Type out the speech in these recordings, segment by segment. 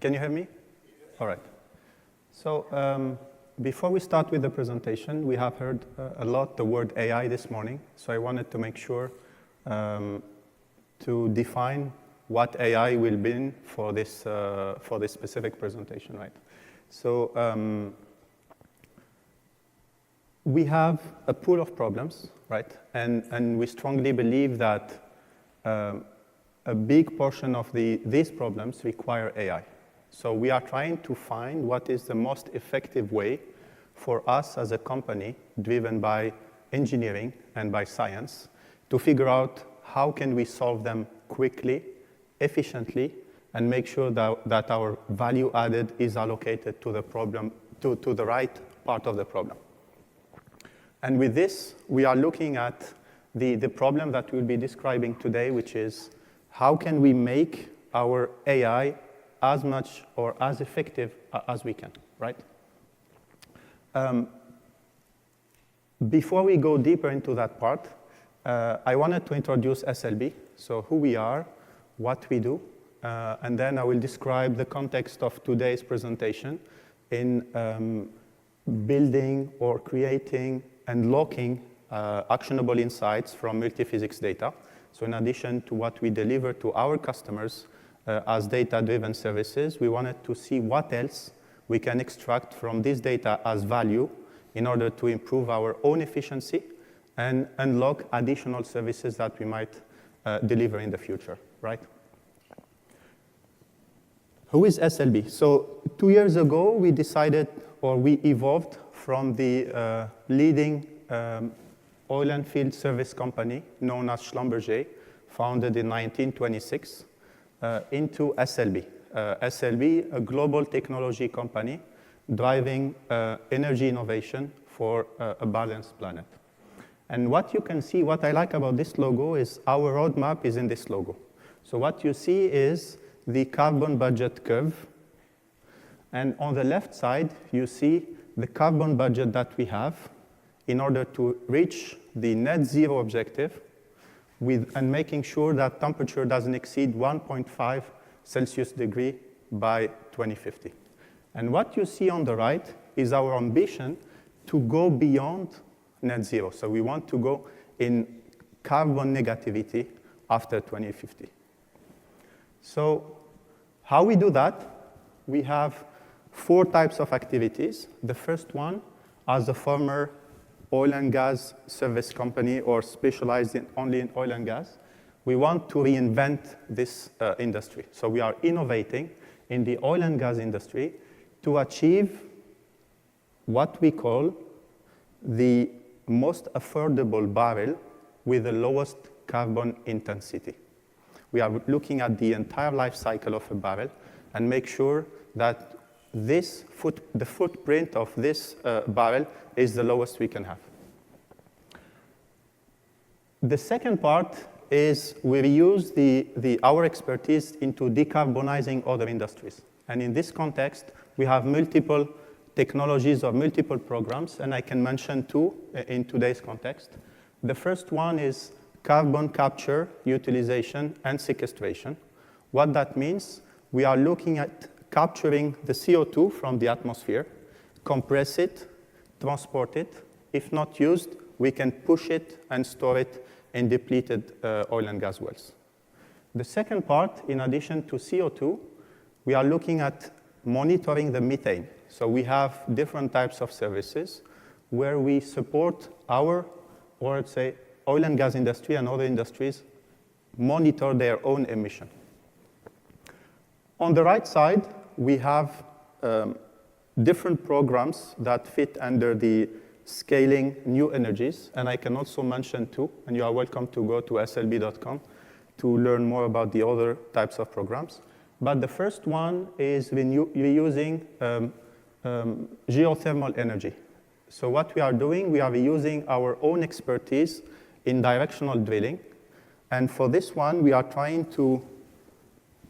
Can you hear me? All right. So before we start with the presentation, we have heard a lot the word AI this morning. So I wanted to make sure to define what AI will be for this specific presentation, right? So we have a pool of problems, right? And we strongly believe that a big portion of these problems require AI. So we are trying to find what is the most effective way for us as a company driven by engineering and by science to figure out how can we solve them quickly, efficiently, and make sure that our value added is allocated to the problem, to the right part of the problem. And with this, we are looking at the problem that we'll be describing today, which is how can we make our AI as much or as effective as we can, right? Before we go deeper into that part, I wanted to introduce SLB, so who we are, what we do, and then I will describe the context of today's presentation in building or creating and locking actionable insights from multiphysics data. So in addition to what we deliver to our customers as data-driven services, we wanted to see what else we can extract from this data as value in order to improve our own efficiency and unlock additional services that we might deliver in the future, right? Who is SLB? So 2 years ago, we decided, or we evolved from the leading oil and field service company known as Schlumberger, founded in 1926, into SLB. SLB, a global technology company driving energy innovation for a balanced planet. And what you can see, what I like about this logo is our roadmap is in this logo. So what you see is the carbon budget curve. And on the left side, you see the carbon budget that we have in order to reach the net zero objective and making sure that temperature doesn't exceed 1.5 Celsius degree by 2050. And what you see on the right is our ambition to go beyond net zero. So we want to go in carbon negativity after 2050. So how we do that? We have 4 types of activities. The first one, as a former oil and gas service company or specialized only in oil and gas, we want to reinvent this industry. So we are innovating in the oil and gas industry to achieve what we call the most affordable barrel with the lowest carbon intensity. We are looking at the entire life cycle of a barrel and make sure that the footprint of this barrel is the lowest we can have. The second part is we reuse our expertise into decarbonizing other industries. And in this context, we have multiple technologies or multiple programs, and I can mention 2 in today's context. The first one is carbon capture, utilization, and sequestration. What that means, we are looking at capturing the CO2 from the atmosphere, compress it, transport it. If not used, we can push it and store it in depleted oil and gas wells. The second part, in addition to CO2, we are looking at monitoring the methane. So we have different types of services where we support our, or let's say, oil and gas industry and other industries monitor their own emission. On the right side, we have different programs that fit under the scaling new energies, and I can also mention 2, and you are welcome to go to slb.com to learn more about the other types of programs. But the first one is reusing geothermal energy. So what we are doing, we are reusing our own expertise in directional drilling, and for this one, we are trying to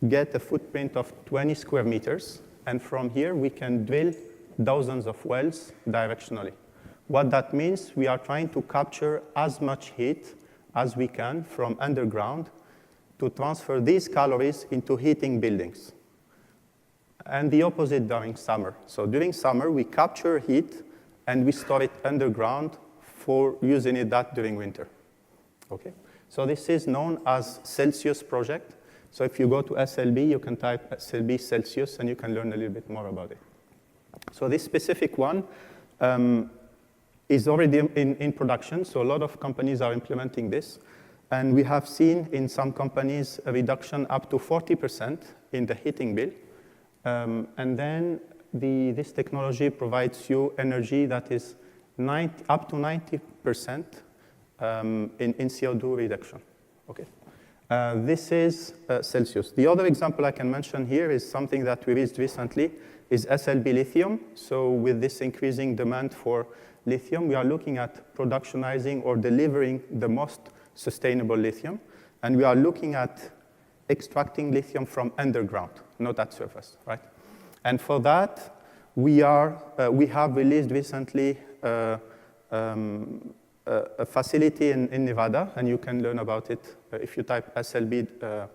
get a footprint of 20 square meters, and from here, we can drill dozens of wells directionally. What that means, we are trying to capture as much heat as we can from underground to transfer these calories into heating buildings. and the opposite during summer. So during summer, we capture heat, and we store it underground for using that during winter. Okay? So this is known as Celsius project. So if you go to SLB, you can type SLB Celsius, and you can learn a little bit more about it. So this specific one is already in production, so a lot of companies are implementing this. And we have seen in some companies a reduction up to 40% in the heating bill. And then this technology provides you energy that is up to 90% in CO2 reduction. Okay. This is Celsius. The other example I can mention here is something that we released recently, is SLB lithium. So with this increasing demand for lithium, we are looking at productionizing or delivering the most sustainable lithium. And we are looking at extracting lithium from underground, not at surface, right? And for that, we have released recently a facility in Nevada, and you can learn about it if you type SLB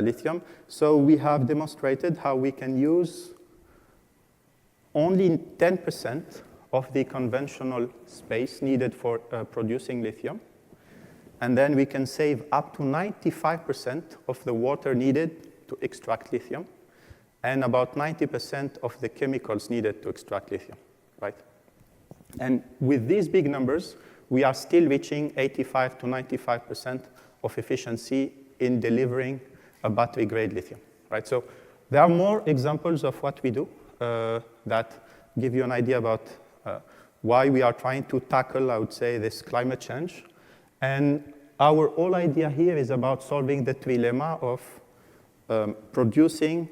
lithium. So we have demonstrated how we can use only 10% of the conventional space needed for producing lithium. And then we can save up to 95% of the water needed to extract lithium, and about 90% of the chemicals needed to extract lithium, right? And with these big numbers, we are still reaching 85 to 95% of efficiency in delivering a battery-grade lithium, right? So there are more examples of what we do that give you an idea about why we are trying to tackle, I would say, this climate change. And our whole idea here is about solving the trilemma of producing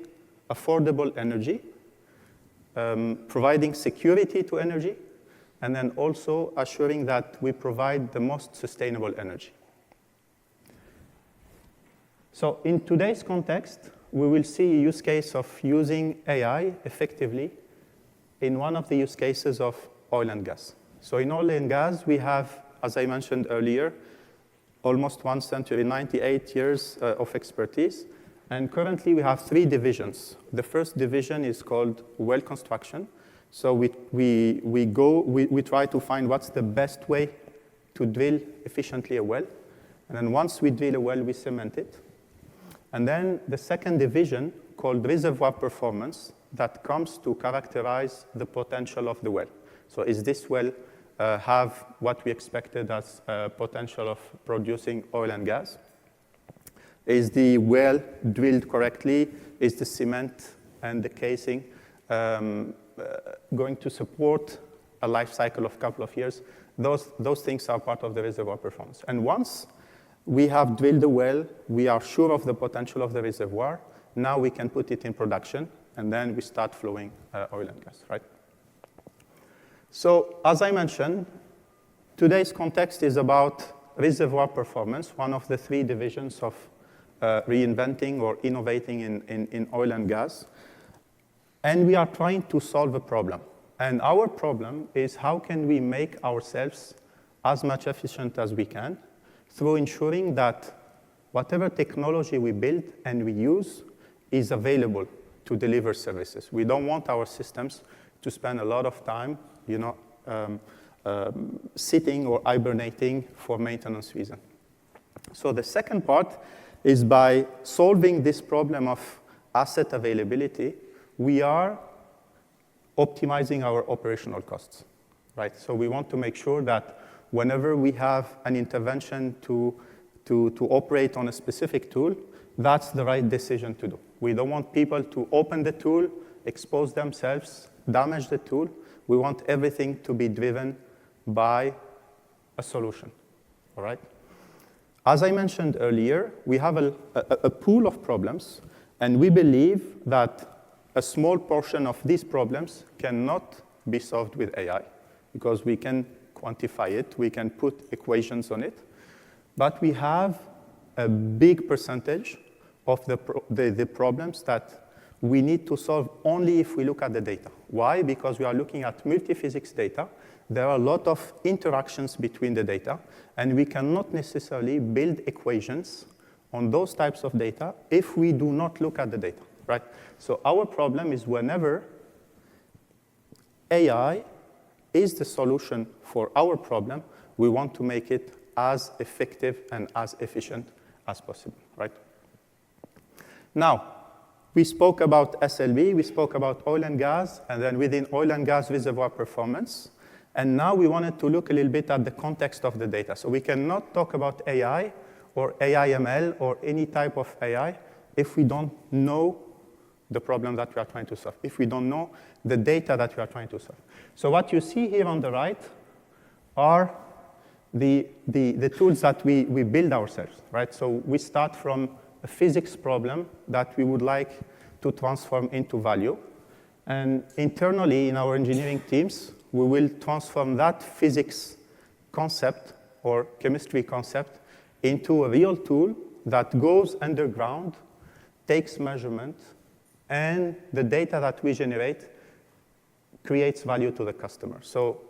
affordable energy, providing security to energy, and then also assuring that we provide the most sustainable energy. So in today's context, we will see a use case of using AI effectively in one of the use cases of oil and gas. So in oil and gas, we have, as I mentioned earlier, almost 1 century, 98 years of expertise. And currently, we have 3 divisions. The first division is called well construction. So we try to find what's the best way to drill efficiently a well. And then once we drill a well, we cement it. And then the second division, called reservoir performance, that comes to characterize the potential of the well. So is this well have what we expected as potential of producing oil and gas? Is the well drilled correctly? Is the cement and the casing going to support a life cycle of a couple of years? Those things are part of the reservoir performance. And once we have drilled the well, we are sure of the potential of the reservoir. Now we can put it in production, and then we start flowing oil and gas, right? So as I mentioned, today's context is about reservoir performance, one of the 3 divisions of reinventing or innovating in oil and gas. And we are trying to solve a problem. And our problem is how can we make ourselves as much efficient as we can through ensuring that whatever technology we build and we use is available to deliver services. We don't want our systems to spend a lot of time, sitting or hibernating for maintenance reasons. So the second part is by solving this problem of asset availability, we are optimizing our operational costs, right? So we want to make sure that whenever we have an intervention to operate on a specific tool, that's the right decision to do. We don't want people to open the tool, expose themselves, damage the tool. We want everything to be driven by a solution, all right? As I mentioned earlier, we have a pool of problems, and we believe that a small portion of these problems cannot be solved with AI because we can quantify it, we can put equations on it, but we have a big percentage of the problems that we need to solve only if we look at the data. Why? Because we are looking at multi-physics data. There are a lot of interactions between the data, and we cannot necessarily build equations on those types of data if we do not look at the data. right? So our problem is whenever AI is the solution for our problem, we want to make it as effective and as efficient as possible, right? Now, we spoke about SLB, we spoke about oil and gas, and then within oil and gas reservoir performance. And now we wanted to look a little bit at the context of the data. So we cannot talk about AI or AI/ML or any type of AI if we don't know the problem that we are trying to solve, if we don't know the data that we are trying to solve. So what you see here on the right are the tools that we build ourselves, right? So we start from a physics problem that we would like to transform into value. And internally in our engineering teams, we will transform that physics concept or chemistry concept into a real tool that goes underground, takes measurement, and the data that we generate creates value to the customer. So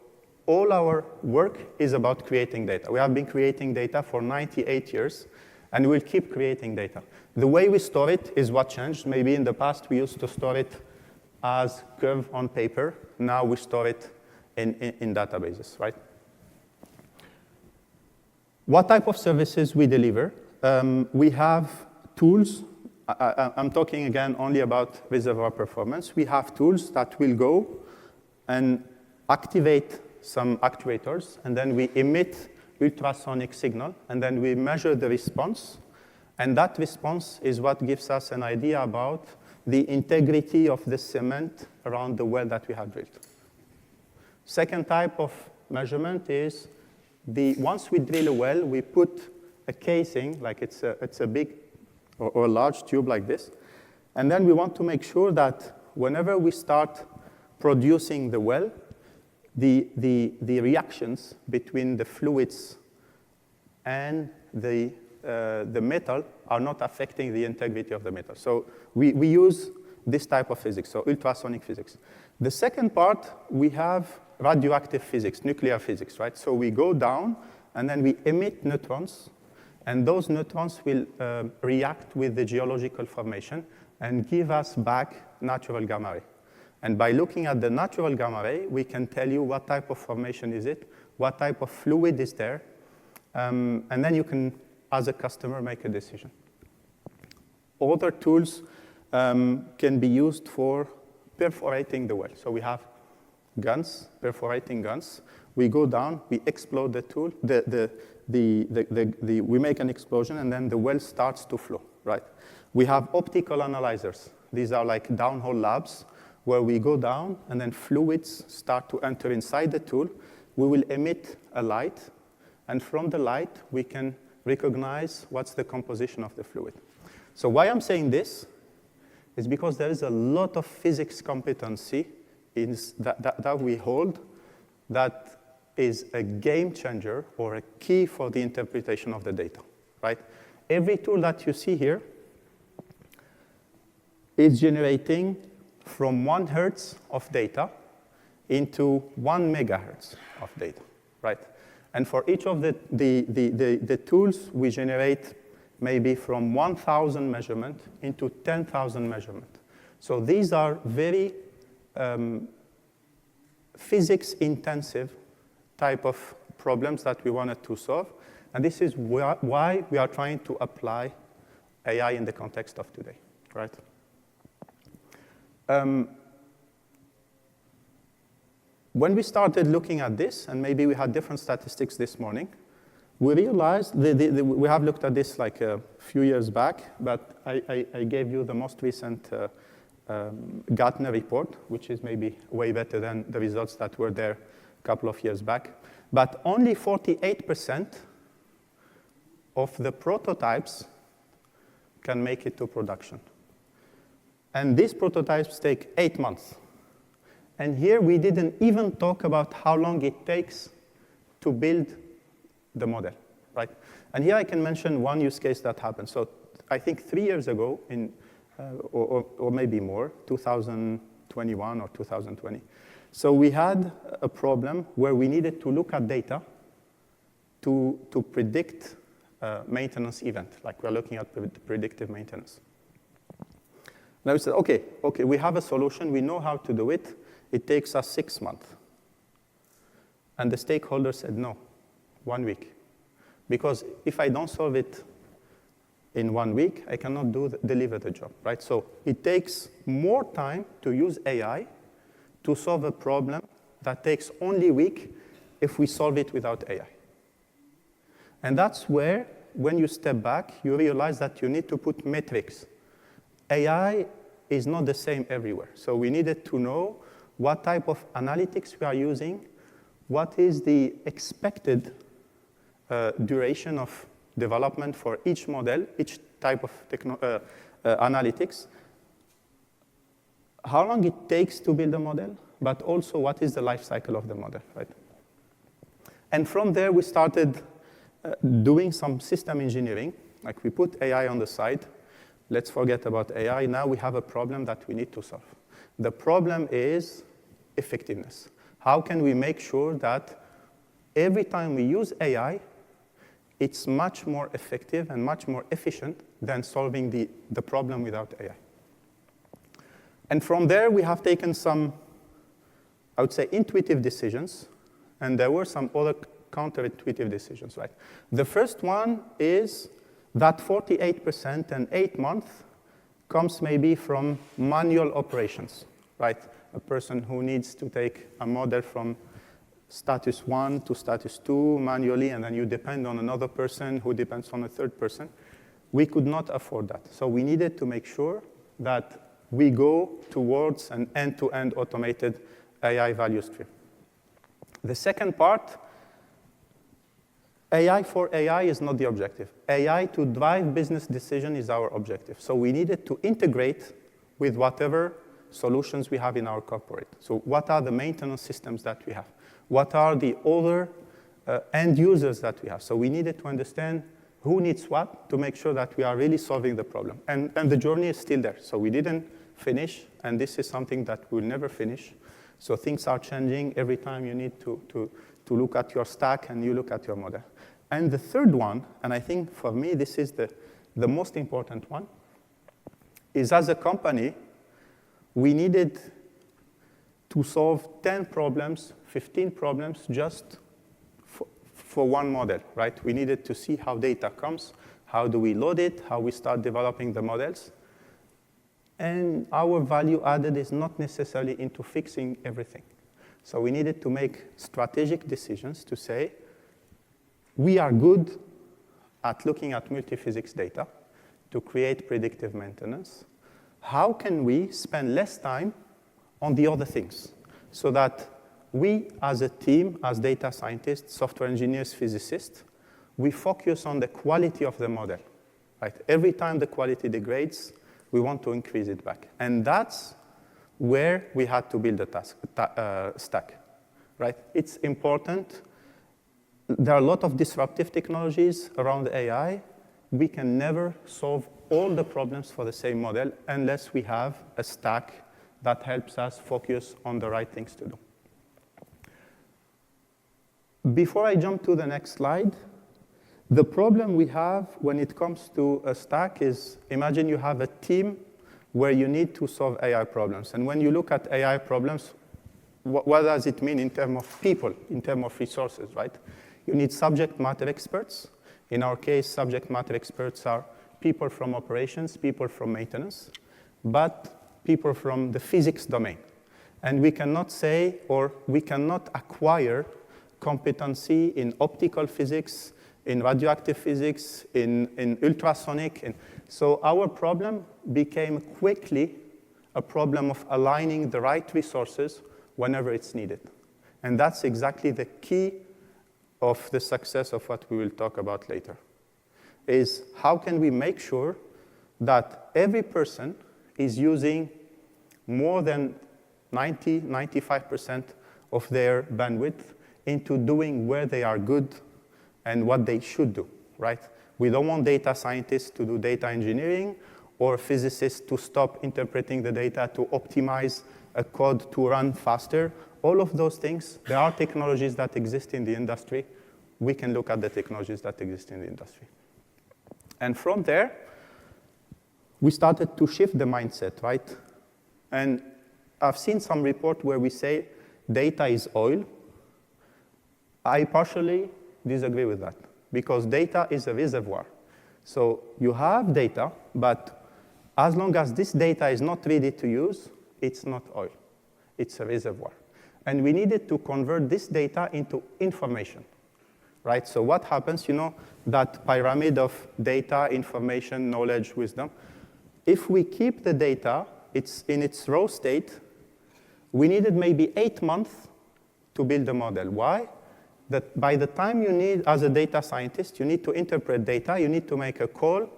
all our work is about creating data. We have been creating data for 98 years, and we'll keep creating data. The way we store it is what changed. Maybe in the past, we used to store it as curve on paper. Now we store it in databases, right? What type of services we deliver? We have tools. I'm talking again only about reservoir performance. We have tools that will go and activate some actuators, and then we emit ultrasonic signal, and then we measure the response. And that response is what gives us an idea about the integrity of the cement around the well that we have drilled. Second type of measurement is once we drill a well, we put a casing, like it's a big or a large tube like this, and then we want to make sure that whenever we start producing the well, the reactions between the fluids and the metal are not affecting the integrity of the metal. So we use this type of physics, so ultrasonic physics. The second part, we have radioactive physics, nuclear physics, right? So we go down, and then we emit neutrons, and those neutrons will react with the geological formation and give us back natural gamma ray. And by looking at the natural gamma ray, we can tell you what type of formation is it, what type of fluid is there, and then you can, as a customer, make a decision. Other tools can be used for perforating the well. So we have guns, perforating guns. We go down, we explode the tool, we make an explosion, and then the well starts to flow, right? We have optical analyzers. These are like downhole labs where we go down, and then fluids start to enter inside the tool. We will emit a light, and from the light, we can recognize what's the composition of the fluid. So why I'm saying this is because there is a lot of physics competency that we hold that is a game changer or a key for the interpretation of the data, right? Every tool that you see here is generating from 1 hertz of data into 1 megahertz of data, right? And for each of the tools, we generate maybe from 1,000 measurement into 10,000 measurement. So these are very physics-intensive type of problems that we wanted to solve. And this is why we are trying to apply AI in the context of today, right? When we started looking at this, and maybe we had different statistics this morning, we realized, we have looked at this like a few years back, but I gave you the most recent Gartner report, which is maybe way better than the results that were there a couple of years back. But only 48% of the prototypes can make it to production. And these prototypes take 8 months. And here we didn't even talk about how long it takes to build the model, right? And here I can mention one use case that happened. So I think 3 years ago, or maybe more, 2021 or 2020. So we had a problem where we needed to look at data to predict maintenance event, like we're looking at predictive maintenance. Now we said, okay, we have a solution. We know how to do it. It takes us 6 months. And the stakeholder said, no, 1 week. Because if I don't solve it in 1 week, I cannot deliver the job, right? So it takes more time to use AI to solve a problem that takes only a week if we solve it without AI. And that's where, when you step back, you realize that you need to put metrics. AI is not the same everywhere. So we needed to know what type of analytics we are using, what is the expected duration of development for each model, each type of analytics, how long it takes to build a model, but also what is the life cycle of the model, right? And from there, we started doing some system engineering. Like we put AI on the side. Let's forget about AI. Now we have a problem that we need to solve. The problem is effectiveness. How can we make sure that every time we use AI, it's much more effective and much more efficient than solving the problem without AI? And from there, we have taken some, I would say, intuitive decisions, and there were some other counterintuitive decisions, right? The first one is that 48% and 8 months comes maybe from manual operations, right? A person who needs to take a model from status 1 to status 2 manually, and then you depend on another person who depends on a third person. We could not afford that. So we needed to make sure that we go towards an end-to-end automated AI value stream. The second part, AI for AI is not the objective. AI to drive business decision is our objective. So we needed to integrate with whatever solutions we have in our corporate. So what are the maintenance systems that we have? What are the other end users that we have? So we needed to understand who needs what to make sure that we are really solving the problem. And the journey is still there. So we didn't finish, and this is something that we'll never finish. So things are changing every time you need to look at your stack and you look at your model. And the third one, and I think for me this is the most important one, is as a company, we needed to solve 10 problems, 15 problems just for one model, right? We needed to see how data comes, how do we load it, how we start developing the models. And our value added is not necessarily into fixing everything. So we needed to make strategic decisions to say, we are good at looking at multiphysics data to create predictive maintenance. How can we spend less time on the other things so that we as a team, as data scientists, software engineers, physicists, we focus on the quality of the model, right? Every time the quality degrades, we want to increase it back. And that's where we had to build a stack, right? It's important. There are a lot of disruptive technologies around AI. We can never solve all the problems for the same model unless we have a stack that helps us focus on the right things to do. Before I jump to the next slide, the problem we have when it comes to a stack is, imagine you have a team where you need to solve AI problems. And when you look at AI problems, what does it mean in terms of people, in terms of resources, right? You need subject matter experts. In our case, subject matter experts are people from operations, people from maintenance, but people from the physics domain. And we cannot say, or we cannot acquire competency in optical physics, in radioactive physics, in ultrasonic. And so our problem became quickly a problem of aligning the right resources whenever it's needed. And that's exactly the key of the success of what we will talk about later, is how can we make sure that every person is using more than 95% of their bandwidth into doing where they are good and what they should do, right? We don't want data scientists to do data engineering or physicists to stop interpreting the data to optimize a code to run faster. All of those things, there are technologies that exist in the industry. We can look at the technologies that exist in the industry. And from there, we started to shift the mindset, right? And I've seen some report where we say data is oil. I partially disagree with that because data is a reservoir. So you have data, but as long as this data is not ready to use, it's not oil. It's a reservoir. And we needed to convert this data into information, right? So what happens, you know, that pyramid of data, information, knowledge, wisdom. If we keep the data, it's in its raw state, we needed maybe 8 months to build a model. Why? That by the time you need, as a data scientist, you need to interpret data, you need to make a call,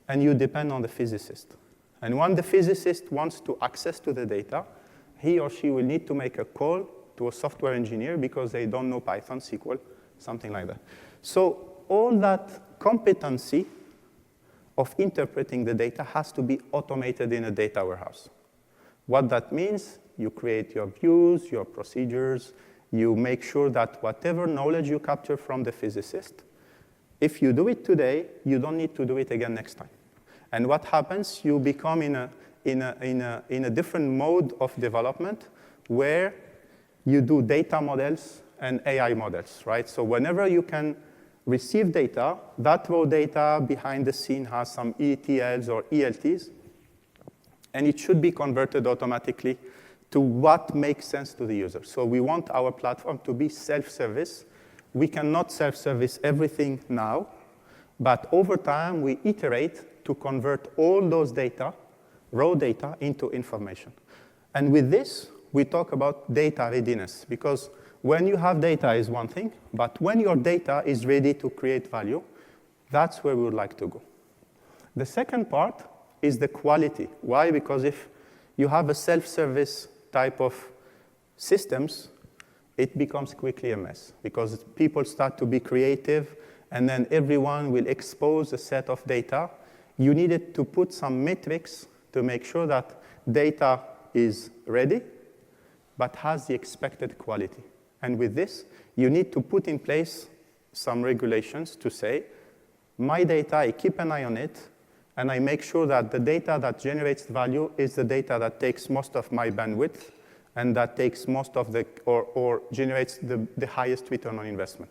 and you depend on the physicist. And when the physicist wants to access to the data, he or she will need to make a call to a software engineer because they don't know Python, SQL, something like that. So all that competency of interpreting the data has to be automated in a data warehouse. What that means, you create your views, your procedures, you make sure that whatever knowledge you capture from the physicist, if you do it today, you don't need to do it again next time. And what happens, you become in a different mode of development where you do data models and AI models, right? So whenever you can receive data, that raw data behind the scene has some ETLs or ELTs, and it should be converted automatically to what makes sense to the user. So we want our platform to be self-service. We cannot self-service everything now, but over time we iterate to convert all those data, raw data, into information. And with this, we talk about data readiness, because when you have data is one thing, but when your data is ready to create value, that's where we would like to go. The second part is the quality. Why? Because if you have a self-service type of systems, it becomes quickly a mess because people start to be creative and then everyone will expose a set of data. You needed to put some metrics to make sure that data is ready but has the expected quality. And with this, you need to put in place some regulations to say, my data, I keep an eye on it, and I make sure that the data that generates value is the data that takes most of my bandwidth and that takes most of the, or generates the highest return on investment.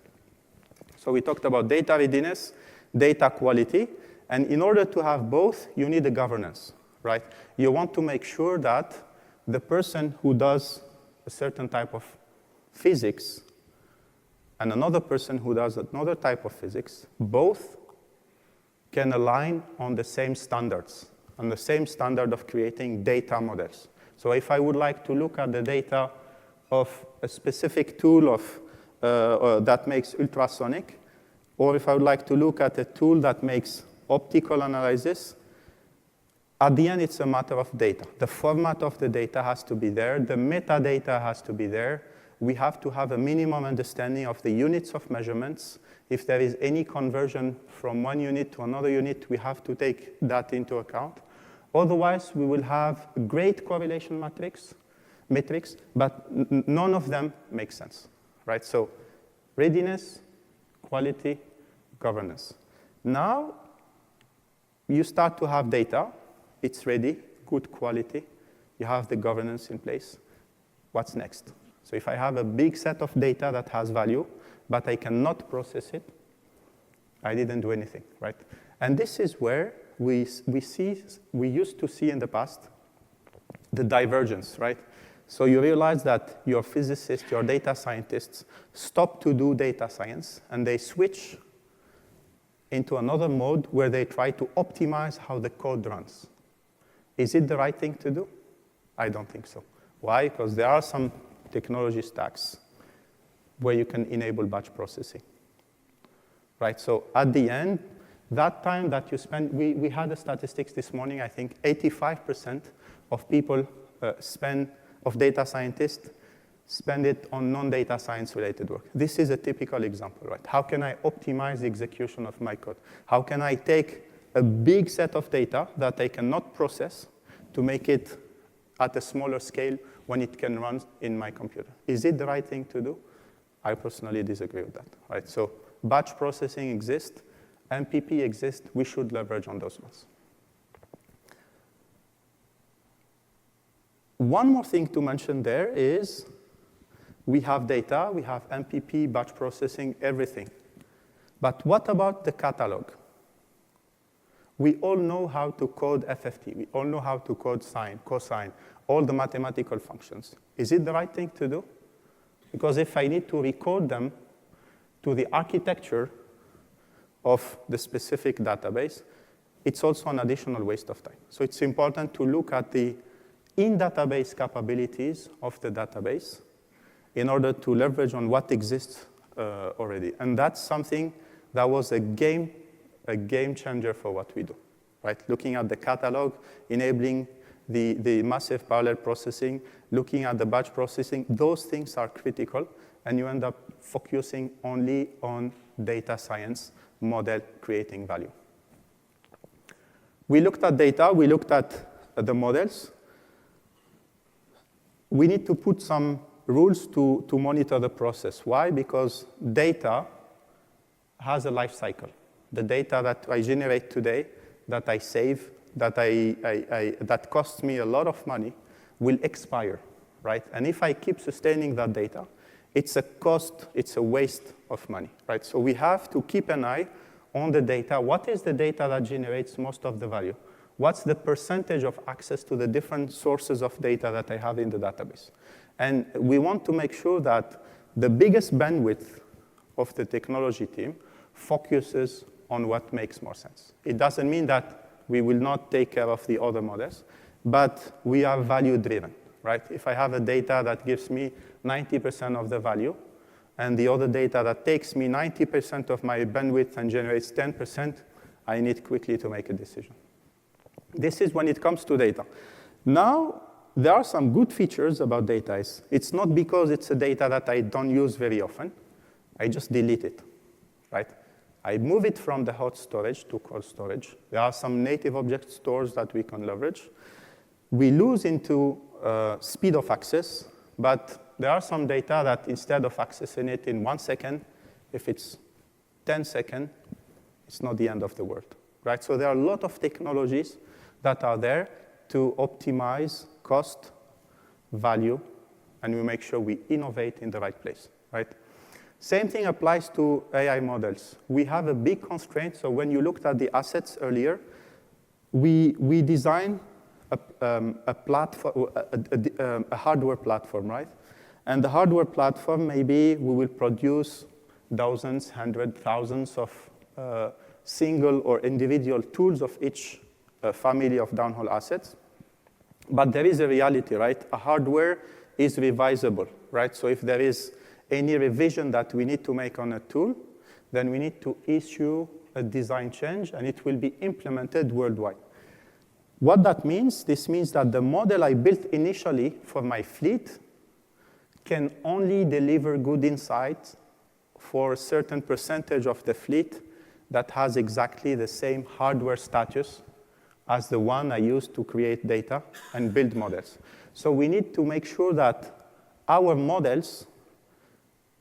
So we talked about data readiness, data quality, and in order to have both, you need a governance, right? You want to make sure that the person who does a certain type of physics and another person who does another type of physics, both can align on the same standards, on the same standard of creating data models. So if I would like to look at the data of a specific tool that makes ultrasonic, or if I would like to look at a tool that makes optical analysis, at the end, it's a matter of data. The format of the data has to be there. The metadata has to be there. We have to have a minimum understanding of the units of measurements. If there is any conversion from one unit to another unit, we have to take that into account. Otherwise, we will have great correlation metrics, but none of them make sense, right? So readiness, quality, governance. Now, you start to have data. It's ready, good quality. You have the governance in place. What's next? So if I have a big set of data that has value, but I cannot process it, I didn't do anything, right? And this is where we used to see in the past the divergence, right? So you realize that your physicists, your data scientists stop to do data science, and they switch into another mode where they try to optimize how the code runs. Is it the right thing to do? I don't think so. Why? Because there are some technology stacks where you can enable batch processing, right? So at the end, that time that you spend, we had the statistics this morning, I think 85% of people of data scientists spend it on non-data science related work. This is a typical example, right? How can I optimize the execution of my code? How can I take a big set of data that I cannot process to make it at a smaller scale when it can run in my computer? Is it the right thing to do? I personally disagree with that, right? So batch processing exists, MPP exists, we should leverage on those ones. One more thing to mention there is we have data, we have MPP, batch processing, everything. But what about the catalog? We all know how to code FFT. We all know how to code sine, cosine, all the mathematical functions. Is it the right thing to do? Because if I need to recode them to the architecture of the specific database, it's also an additional waste of time. So it's important to look at the in-database capabilities of the database in order to leverage on what exists already. And that's something that was a game changer for what we do, right? Looking at the catalog, enabling the massive parallel processing, looking at the batch processing, those things are critical, and you end up focusing only on data science model creating value. We looked at data, we looked at the models. We need to put some rules to monitor the process. Why? Because data has a life cycle. The data that I generate today, that I save, that costs me a lot of money, will expire, right? And if I keep sustaining that data, it's a cost, it's a waste of money, right? So we have to keep an eye on the data. What is the data that generates most of the value? What's the percentage of access to the different sources of data that I have in the database? And we want to make sure that the biggest bandwidth of the technology team focuses on what makes more sense. It doesn't mean that we will not take care of the other models, but we are value-driven, right? If I have a data that gives me 90% of the value, and the other data that takes me 90% of my bandwidth and generates 10%, I need quickly to make a decision. This is when it comes to data. Now, there are some good features about data. It's not because it's a data that I don't use very often. I just delete it, right? I move it from the hot storage to cold storage. There are some native object stores that we can leverage. We lose into speed of access, but there are some data that instead of accessing it in 1 second, if it's 10 seconds, it's not the end of the world, right? So there are a lot of technologies that are there to optimize cost, value, and we make sure we innovate in the right place, right? Same thing applies to AI models. We have a big constraint. So when you looked at the assets earlier, we design a platform, a hardware platform, right? And the hardware platform, maybe we will produce thousands, hundreds, thousands of single or individual tools of each family of downhole assets. But there is a reality, right? A hardware is revisable, right? So if there is any revision that we need to make on a tool, then we need to issue a design change, and it will be implemented worldwide. What that means, this means that the model I built initially for my fleet can only deliver good insights for a certain percentage of the fleet that has exactly the same hardware status as the one I used to create data and build models. So we need to make sure that our models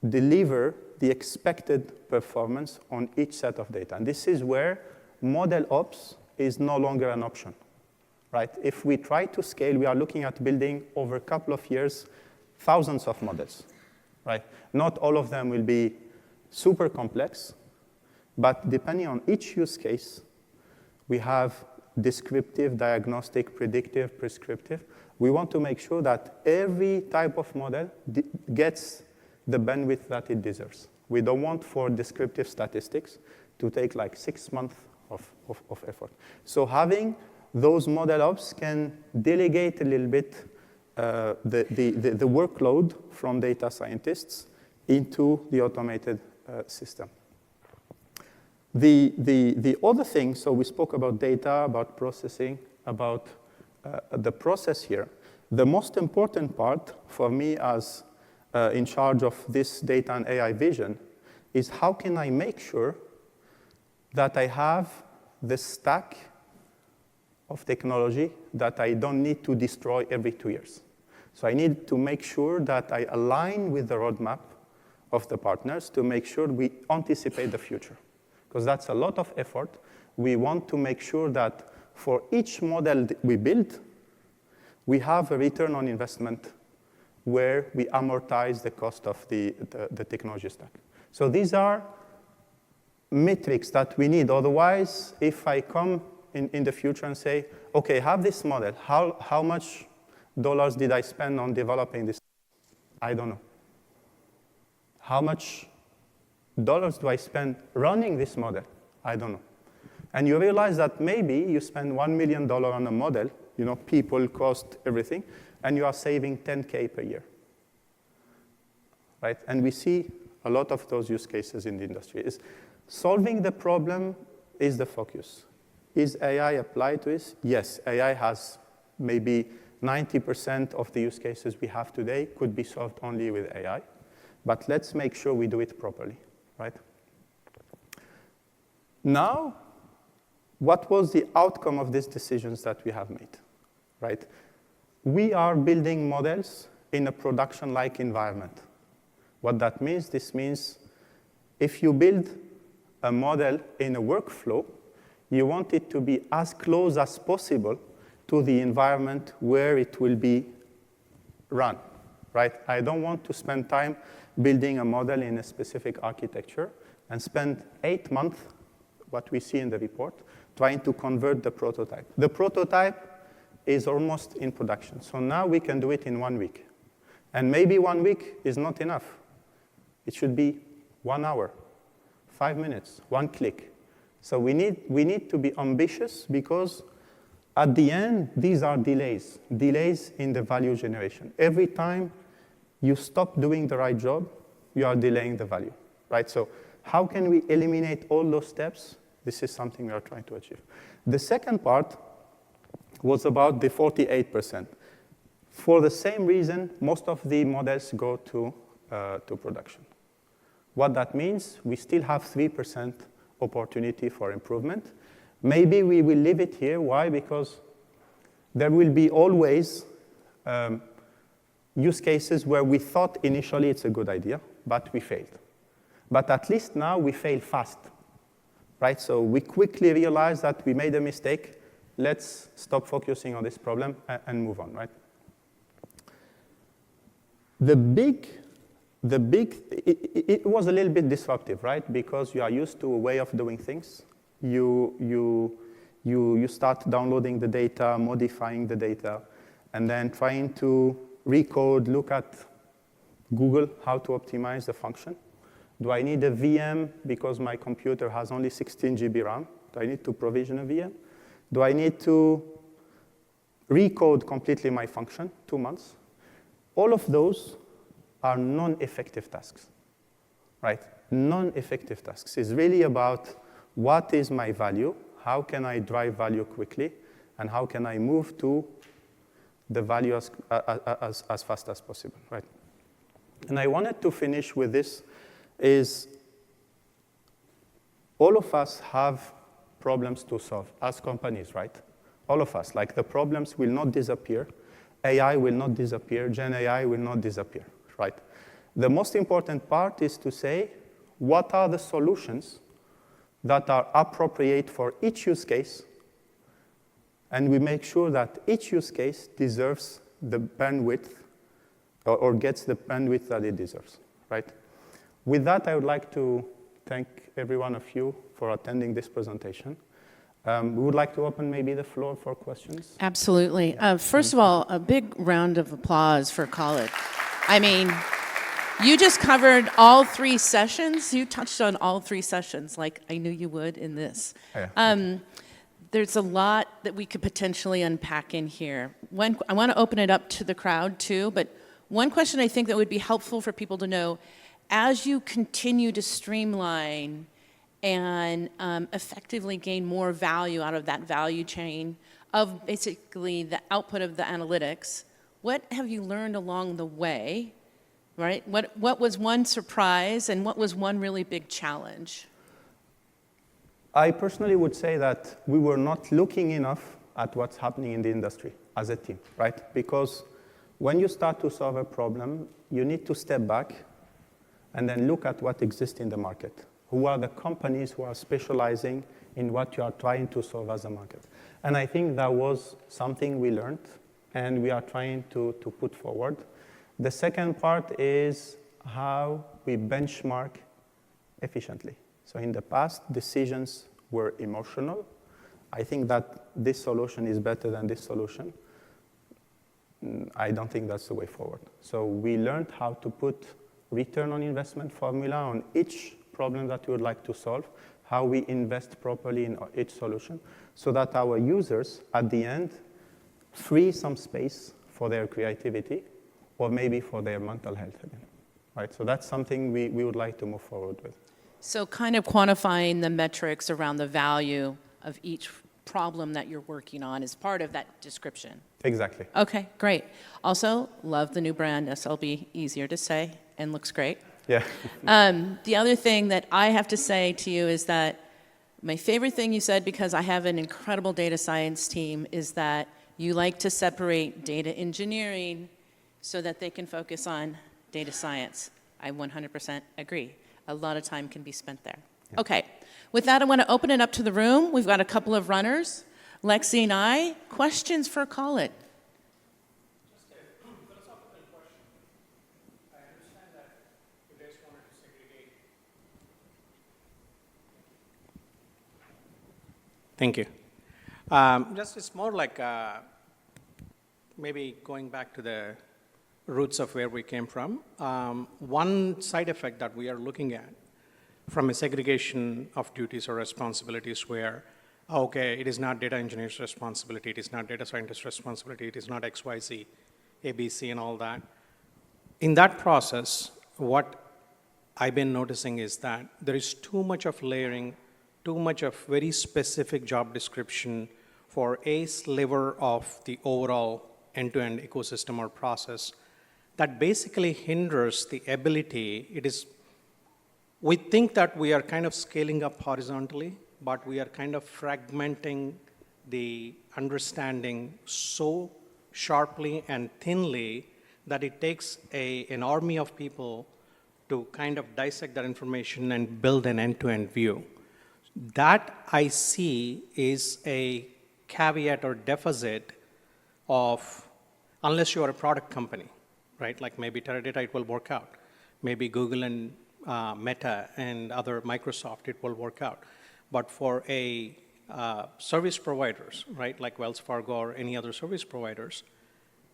deliver the expected performance on each set of data. And this is where model ops is no longer an option, right? If we try to scale, we are looking at building over a couple of years thousands of models, right? Not all of them will be super complex, but depending on each use case, we have descriptive, diagnostic, predictive, prescriptive. We want to make sure that every type of model gets the bandwidth that it deserves. We don't want for descriptive statistics to take like 6 months of effort. So having those model ops can delegate a little bit the workload from data scientists into the automated system. The other thing, so we spoke about data, about processing, about the process here. The most important part for me as in charge of this data and AI vision is how can I make sure that I have the stack of technology that I don't need to destroy every 2 years. So I need to make sure that I align with the roadmap of the partners to make sure we anticipate the future, because that's a lot of effort. We want to make sure that for each model that we build, we have a return on investment where we amortize the cost of the technology stack. So these are metrics that we need. Otherwise, if I come in the future and say, OK, have this model, how much dollars did I spend on developing this? I don't know. How much dollars do I spend running this model? I don't know. And you realize that maybe you spend $1 million on a model, people, cost, everything, and you are saving $10K per year. Right? And we see a lot of those use cases in the industry. Solving the problem is the focus. Is AI applied to this? Yes, AI has maybe 90% of the use cases we have today could be solved only with AI. But let's make sure we do it properly, right? Now, what was the outcome of these decisions that we have made, right? We are building models in a production-like environment. What that means, this means if you build a model in a workflow, you want it to be as close as possible to the environment where it will be run, right? I don't want to spend time building a model in a specific architecture and spend 8 months, what we see in the report, trying to convert the prototype. The prototype is almost in production. So now we can do it in 1 week. And maybe 1 week is not enough. It should be 1 hour, 5 minutes, 1 click. So we need to be ambitious because at the end, these are delays in the value generation. Every time you stop doing the right job, you are delaying the value, right? So how can we eliminate all those steps? This is something we are trying to achieve. The second part was about the 48%. For the same reason, most of the models go to production. What that means, we still have 3% opportunity for improvement. Maybe we will leave it here. Why? Because there will be always use cases where we thought initially it's a good idea, but we failed. But at least now we fail fast, right? So we quickly realize that we made a mistake. Let's stop focusing on this problem and move on, right? It was a little bit disruptive, right? Because you are used to a way of doing things. You start downloading the data, modifying the data, and then trying to recode, look at Google, how to optimize the function. Do I need a VM because my computer has only 16 GB RAM? Do I need to provision a VM? Do I need to recode completely my function? 2 months. All of those are non-effective tasks, right? Non-effective tasks is really about what is my value, how can I drive value quickly, and how can I move to the value as fast as possible, right? And I wanted to finish with this is all of us have problems to solve as companies, right? All of us, like the problems will not disappear. AI will not disappear. Gen AI will not disappear, right? The most important part is to say, what are the solutions that are appropriate for each use case, and we make sure that each use case deserves the bandwidth or gets the bandwidth that it deserves, right? With that, I would like to thank every one of you for attending this presentation. We would like to open maybe the floor for questions. Absolutely. First of all, a big round of applause for Khaled. I mean, you just covered all 3 sessions. You touched on all 3 sessions like I knew you would in this. Yeah. There's a lot that we could potentially unpack in here. I want to open it up to the crowd too, but one question I think that would be helpful for people to know, as you continue to streamline and effectively gain more value out of that value chain of basically the output of the analytics, what have you learned along the way, right? What was one surprise and what was one really big challenge? I personally would say that we were not looking enough at what's happening in the industry as a team, right? Because when you start to solve a problem, you need to step back and then look at what exists in the market. Who are the companies who are specializing in what you are trying to solve as a market? And I think that was something we learned and we are trying to put forward. The second part is how we benchmark efficiently. So in the past, decisions were emotional. I think that this solution is better than this solution. I don't think that's the way forward. So we learned how to put return on investment formula on each problem that we would like to solve, how we invest properly in each solution, so that our users, at the end, free some space for their creativity or maybe for their mental health again. Right? So that's something we would like to move forward with. So kind of quantifying the metrics around the value of each problem that you're working on is part of that description. Exactly. Okay, great. Also, love the new brand, SLB, easier to say and looks great. Yeah. The other thing that I have to say to you is that my favorite thing you said, because I have an incredible data science team, is that you like to separate data engineering so that they can focus on data science. I 100% agree. A lot of time can be spent there. Yeah. Okay, with that, I want to open it up to the room. We've got a couple of runners, Lexi and I. Questions for Khaled? Just a philosophical question. I understand that you guys wanted to segregate. Thank you. Just it's more like maybe going back to the roots of where we came from. One side effect that we are looking at from a segregation of duties or responsibilities where, okay, it is not data engineer's responsibility, it is not data scientist's responsibility, it is not XYZ, ABC and all that. In that process, what I've been noticing is that there is too much of layering, too much of very specific job description for a sliver of the overall end-to-end ecosystem or process that basically hinders the ability. We think that we are kind of scaling up horizontally, but we are kind of fragmenting the understanding so sharply and thinly that it takes an army of people to kind of dissect that information and build an end-to-end view. That I see is a caveat or deficit of, unless you are a product company, right? Like maybe Teradata, it will work out. Maybe Google and Meta and other Microsoft, it will work out. But for a service providers, right, like Wells Fargo or any other service providers,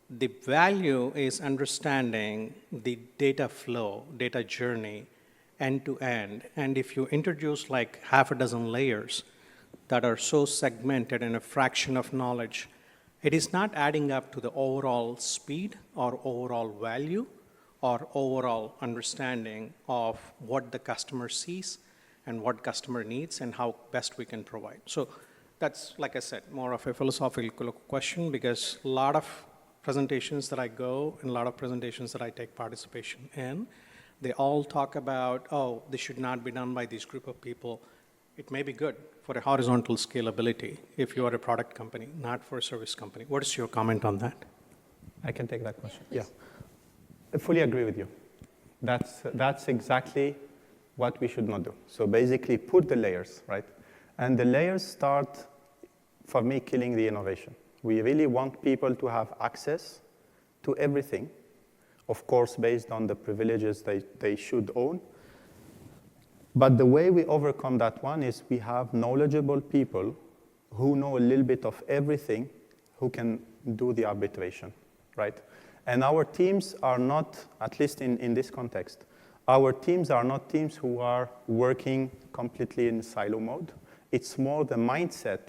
the value is understanding the data flow, data journey, end to end. And if you introduce like half a dozen layers that are so segmented in a fraction of knowledge, it is not adding up to the overall speed or overall value or overall understanding of what the customer sees and what customer needs and how best we can provide. So that's, like I said, more of a philosophical question, because a lot of presentations that I go and a lot of presentations that I take participation in, they all talk about, oh, this should not be done by this group of people. It may be good for a horizontal scalability if you are a product company, not for a service company. What is your comment on that? I can take that question. Yeah, I fully agree with you. That's exactly what we should not do. So basically put the layers, right? And the layers start, for me, killing the innovation. We really want people to have access to everything, of course, based on the privileges they should own. But the way we overcome that one is we have knowledgeable people who know a little bit of everything who can do the arbitration, right? And our teams are not, at least in this context, our teams are not teams who are working completely in silo mode. It's more the mindset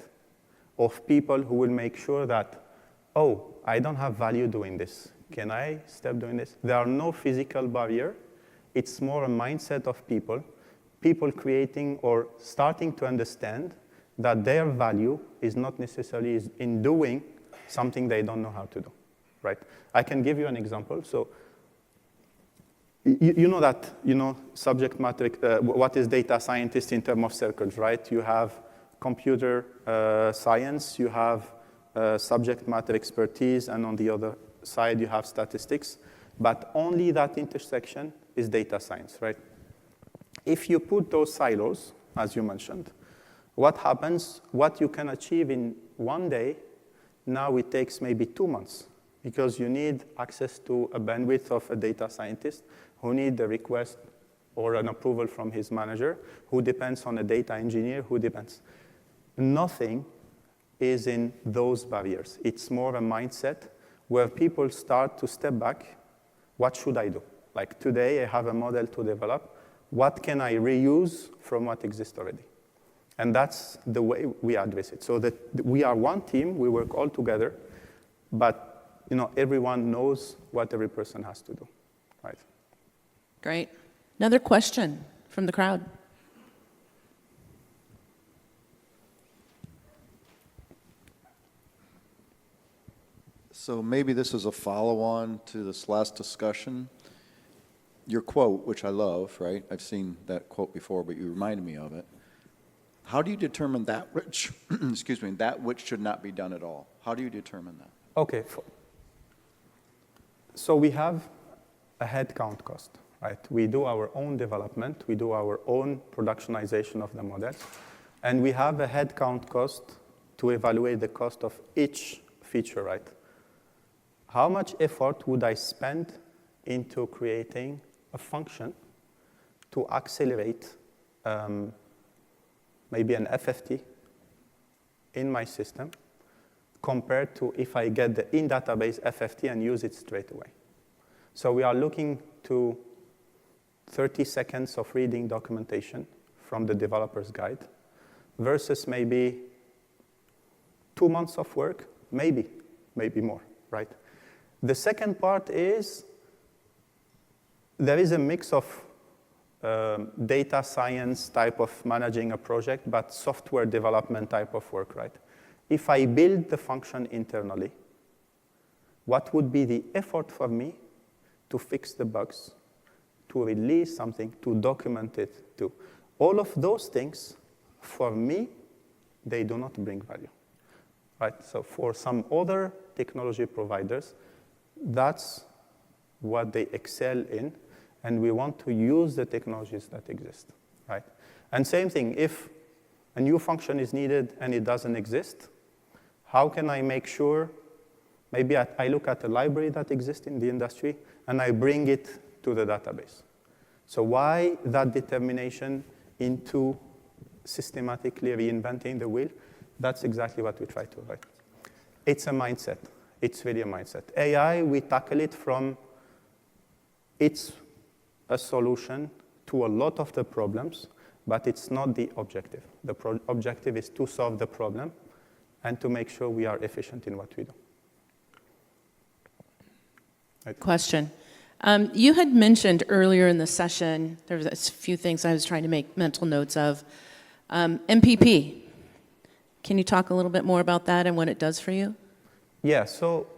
of people who will make sure that, oh, I don't have value doing this. Can I stop doing this? There are no physical barrier. It's more a mindset of people creating or starting to understand that their value is not necessarily in doing something they don't know how to do, right? I can give you an example. So you know that, subject matter, what is data scientist in terms of circles, right? You have computer science, you have subject matter expertise, and on the other side, you have statistics. But only that intersection is data science, right? If you put those silos, as you mentioned, what happens, what you can achieve in one day, now it takes maybe 2 months because you need access to a bandwidth of a data scientist who need a request or an approval from his manager, who depends on a data engineer, who depends. Nothing is in those barriers. It's more a mindset where people start to step back. What should I do? Like today, I have a model to develop. What can I reuse from what exists already? And that's the way we address it. So that we are one team, we work all together, but everyone knows what every person has to do, right? Great. Another question from the crowd. So maybe this is a follow-on to this last discussion. Your quote, which I love, right? I've seen that quote before, but you reminded me of it. How do you determine that which, excuse me, that which should not be done at all? How do you determine that? Okay. So we have a headcount cost, right? We do our own development. We do our own productionization of the models. And we have a headcount cost to evaluate the cost of each feature, right? How much effort would I spend into creating a function to accelerate maybe an FFT in my system compared to if I get the in-database FFT and use it straight away? So we are looking to 30 seconds of reading documentation from the developer's guide versus maybe 2 months of work, maybe more, right? The second part is there is a mix of data science type of managing a project, but software development type of work, right? If I build the function internally, what would be the effort for me to fix the bugs, to release something, to document it, to all of those things, for me, they do not bring value, right? So for some other technology providers, that's what they excel in, and we want to use the technologies that exist, right? And same thing, if a new function is needed and it doesn't exist, how can I make sure, maybe I look at a library that exists in the industry and I bring it to the database. So why that determination into systematically reinventing the wheel? That's exactly what we try to avoid. It's a mindset. It's really a mindset. AI, we tackle it from it's a solution to a lot of the problems, but it's not the objective. The objective is to solve the problem and to make sure we are efficient in what we do. Right. Question. You had mentioned earlier in the session, there was a few things I was trying to make mental notes of. MPP. Can you talk a little bit more about that and what it does for you? Yeah, so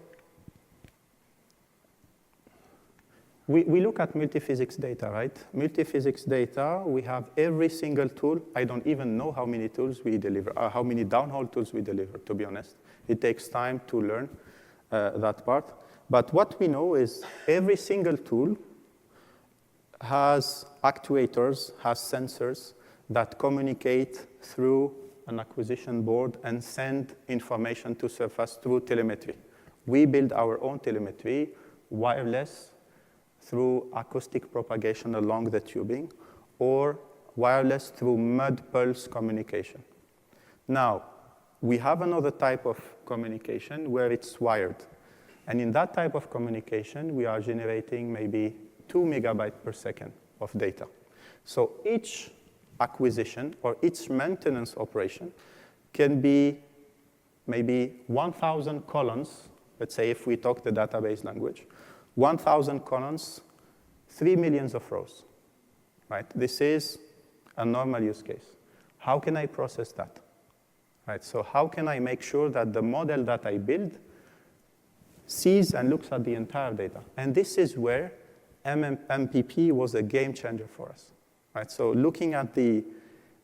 we look at multiphysics data, right? Multiphysics data, we have every single tool. I don't even know how many tools we deliver, how many downhole tools we deliver, to be honest. It takes time to learn that part. But what we know is every single tool has actuators, has sensors that communicate through an acquisition board and send information to surface through telemetry. We build our own telemetry, wireless, through acoustic propagation along the tubing, or wireless through mud pulse communication. Now, we have another type of communication where it's wired. And in that type of communication, we are generating maybe 2 megabytes per second of data. So each acquisition or each maintenance operation can be maybe 1,000 columns, let's say if we talk the database language, 1,000 columns, 3 million of rows, right? This is a normal use case. How can I process that, right? So how can I make sure that the model that I build sees and looks at the entire data? And this is where MPP was a game changer for us, right? So looking at the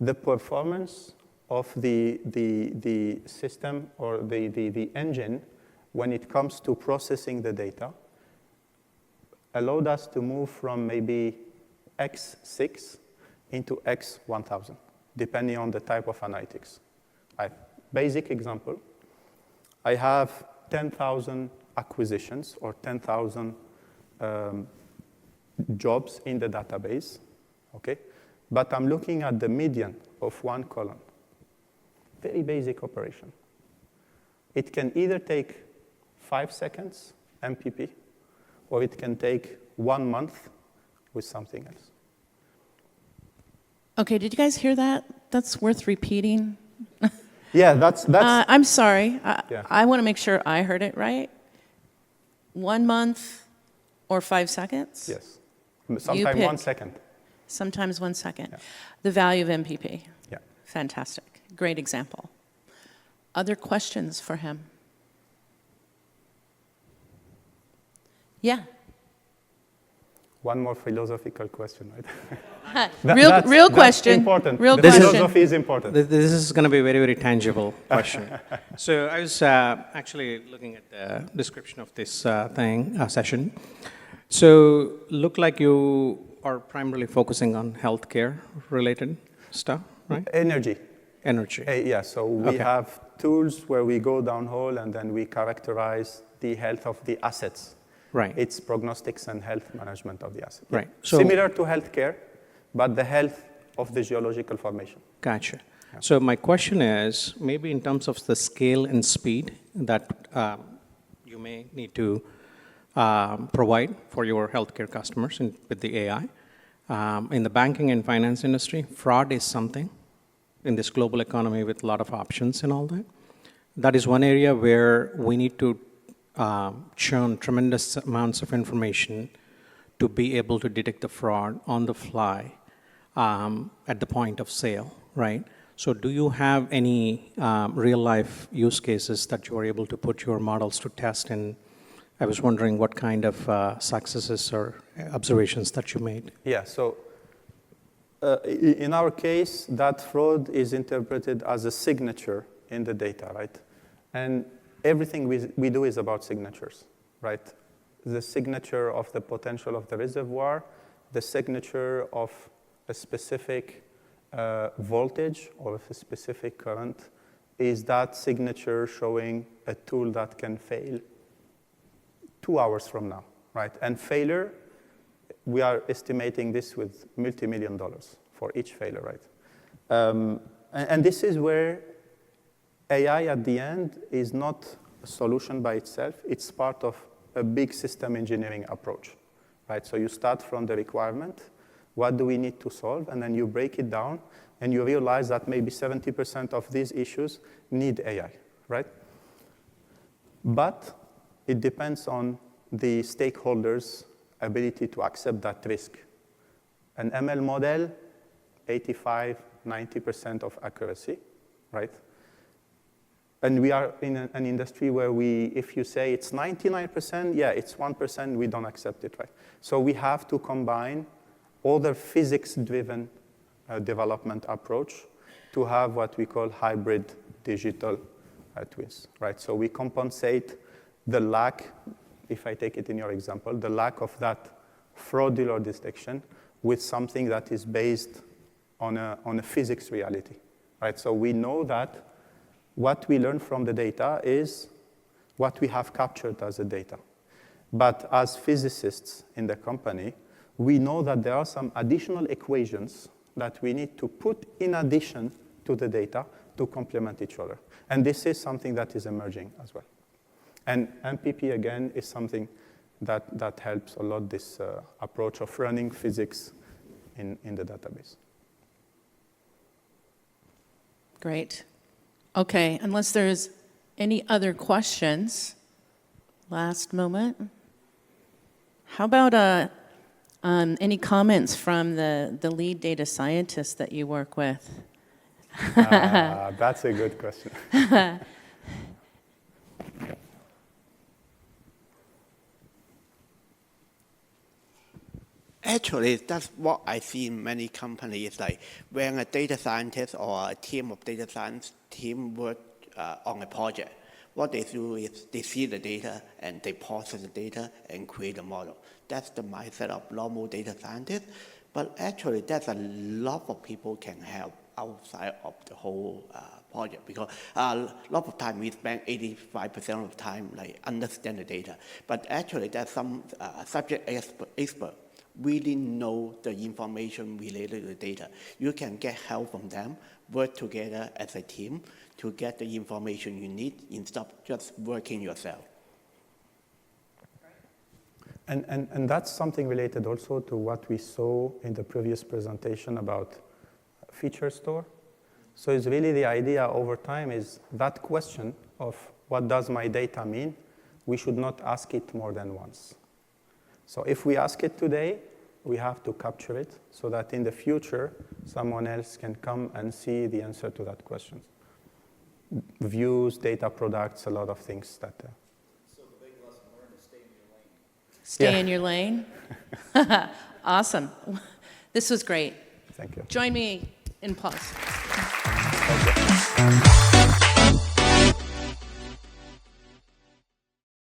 performance of the system or the engine when it comes to processing the data allowed us to move from maybe X6 into X1000, depending on the type of analytics. Basic example, I have 10,000 acquisitions or 10,000 jobs in the database, okay? But I'm looking at the median of one column. Very basic operation. It can either take 5 seconds, MPP, or it can take 1 month with something else. Okay, did you guys hear that? That's worth repeating. Yeah, that's I'm sorry. Yeah. I want to make sure I heard it right. 1 month or 5 seconds? yes. Sometimes 1 pick. second. Sometimes 1 second. Yeah. The value of MPP. Yeah. Fantastic. Great example. Other questions for him? Yeah. One more philosophical question, right? Real question. Important. Real The question. philosophy is important. This is going to be a very, very tangible question. So I was actually looking at the description of this session. So look like you are primarily focusing on healthcare related stuff, right? Energy. Energy. Yeah, so we have tools where we go downhole and then we characterize the health of the assets. Right. It's prognostics and health management of the asset. Right. So similar to healthcare, but the health of the geological formation. Gotcha. Yeah. So my question is, maybe in terms of the scale and speed that you may need to provide for your healthcare customers with the AI. In the banking and finance industry, fraud is something in this global economy with a lot of options and all that. That is one area where we need to churn tremendous amounts of information to be able to detect the fraud on the fly at the point of sale, right? So do you have any real-life use cases that you are able to put your models to test? And I was wondering what kind of successes or observations that you made. Yeah, so in our case, that fraud is interpreted as a signature in the data, right? And everything we do is about signatures, right? The signature of the potential of the reservoir, the signature of a specific voltage or of a specific current, is that signature showing a tool that can fail 2 hours from now, right? And failure, we are estimating this with multi-million dollars for each failure, right? And this is where AI at the end is not a solution by itself. It's part of a big system engineering approach, right? So you start from the requirement, what do we need to solve, and then you break it down, and you realize that maybe 70% of these issues need AI, right? But it depends on the stakeholders' ability to accept that risk. An ML model, 85, 90% of accuracy, right? And we are in an industry where if you say it's 99%, yeah, it's 1%, we don't accept it, right? So we have to combine other physics-driven development approach to have what we call hybrid digital twins, right? So we compensate the lack, if I take it in your example, the lack of that fraudulent detection with something that is based on a physics reality, right? So we know that what we learn from the data is what we have captured as the data. But as physicists in the company, we know that there are some additional equations that we need to put in addition to the data to complement each other. And this is something that is emerging as well. And MPP, again, is something that helps a lot, this approach of running physics in the database. Great. Okay, unless there's any other questions, last moment. How about any comments from the lead data scientist that you work with? That's a good question. Actually, that's what I see in many companies. Like when a data scientist or a team of data science team work on a project, what they do is they see the data and they process the data and create a model. That's the mindset of normal data scientists. But actually, there's a lot of people can help outside of the whole project, because a lot of time we spend 85% of the time like understand the data. But actually there's some subject expert really know the information related to the data. You can get help from them, work together as a team to get the information you need instead of just working yourself. And that's something related also to what we saw in the previous presentation about feature store. So it's really the idea over time is that question of what does my data mean, we should not ask it more than once. So if we ask it today, we have to capture it so that in the future, someone else can come and see the answer to that question. Views, data products, a lot of things that... So the big lesson learned is stay in your lane. Stay Yeah. in your lane. Awesome. This was great. Thank you. Join me in applause. Thank you.